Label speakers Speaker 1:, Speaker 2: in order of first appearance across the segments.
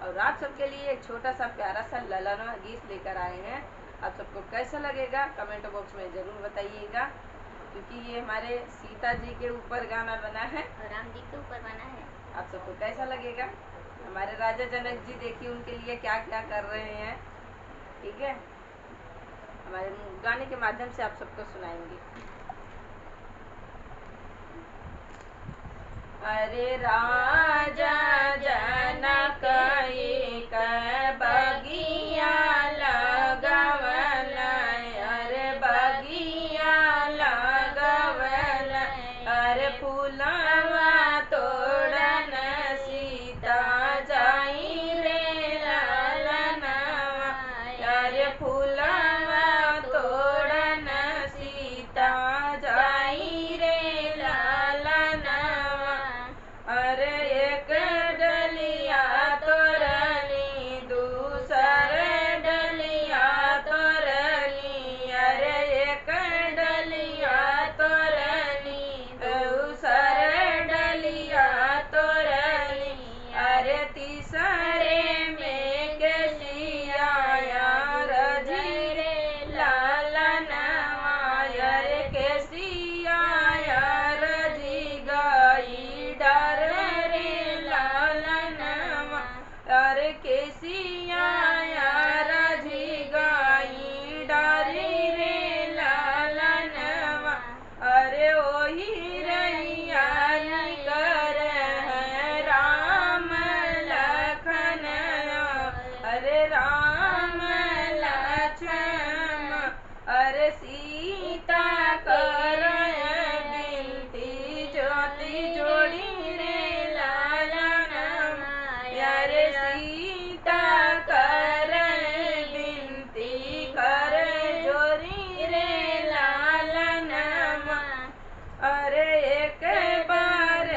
Speaker 1: और आप सबके लिए एक छोटा सा प्यारा सा ललनवा गीत लेकर आए हैं। आप सबको कैसा लगेगा कमेंट बॉक्स में ज़रूर बताइएगा, क्योंकि ये हमारे सीता जी के ऊपर गाना बना है
Speaker 2: और राम जी के ऊपर बना है।
Speaker 1: आप सबको कैसा लगेगा? हमारे राजा जनक जी देखिए उनके लिए क्या क्या कर रहे हैं। ठीक है, हमारे गाने के माध्यम से आप सबको सुनाएंगे। अरे राजा जनक एक बगिया लगवल, अरे बगिया लगवल, अरे फूलवा तोड़न सीता जाई रे ललनवा, अरे फूलवा तोड़न सीता जाई रे ललनवा, अरे एक डलिया तोरली दूसर डलिया तोरली, अरे एक डलिया तोरली दूसर डलिया तोरली, अरे तीसरे में केसिया रजी रे ललनवा, अरे केसिया रजी गई डर रे ललनवा, अरे केसिया रजी गई डरी रे ललनवा, अरे ओही रैया कर है राम लखन, अरे राम लक्ष्मण, अरे सीता कर बिनती ज्योति जोड़ी रे ललनवा, अरे सीता कर बिनती कर जोड़ी रे ललनवा, अरे एक बार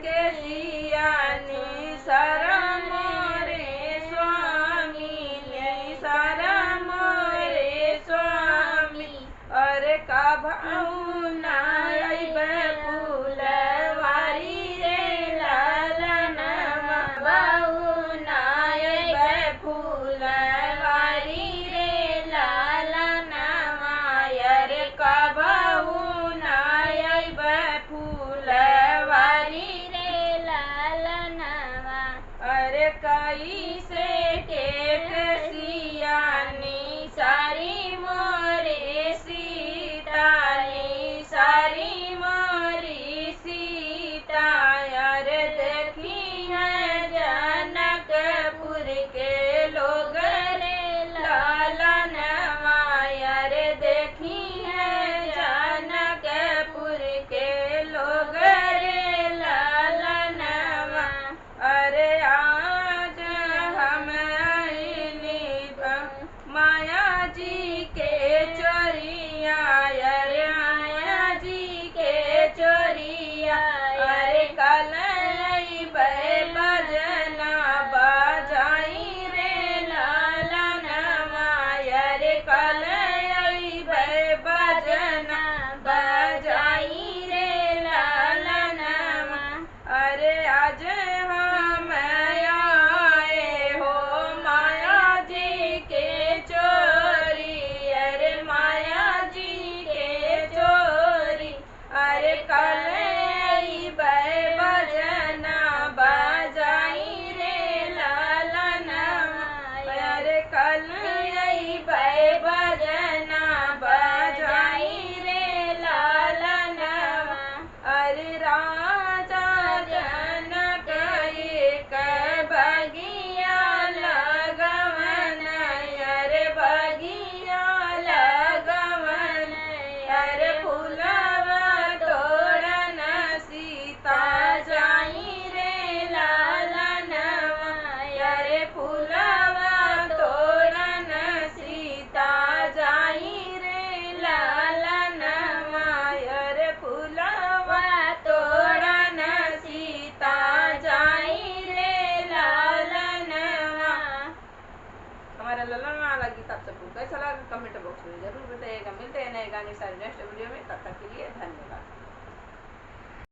Speaker 1: के सियानी शरण मोरे स्वामी, शरण मोरे स्वामी, अरे का भाऊ नाइबे फूलवारी रे ललनवा, भाऊ नाइबे फूलवारी रे ललनवा, अरे का भाऊ नाइबे फूलवारी
Speaker 2: रे ललनवा,
Speaker 1: अरे कई से टेक सियानी सारी मोरे सीतानी, सारी मोरी सीता, अरे देखी है जनकपुर के लोग रे ललनवा, अरे देखी है जनकपुर के लोग रे ललनवा, अरे आज हम आईनी माया जी के चोरिया, अरे माया जी के चोरिया, अरे कल बजना बजाई रे ललनवा, अरे कल बजना बजाई रे ललनवा, अरे आज हम आए हो माया जी के चोरी, अरे माया जी के चोरी, अरे कल बजना बजाई रे ललनवा, अरे कल बजना बजाई रे ललनवा, अरे राजा जनक एक बगिया लगवन, अरे बगिया लगवन, अरे फूलवा तोड़न सीता जाई रे ललनवा, अरे फूलवा तोड़न सीता जाई रे ललनवा, अरे फूलवा तोड़न सीता जाई रे ललनवा। हमारा ललनवा वाला गीत आप सबको कैसा लगा कमेंट बॉक्स में जरूर बताइएगा। मिलते हैं नए गाने सारे नेक्स्ट वीडियो में, तब तक के लिए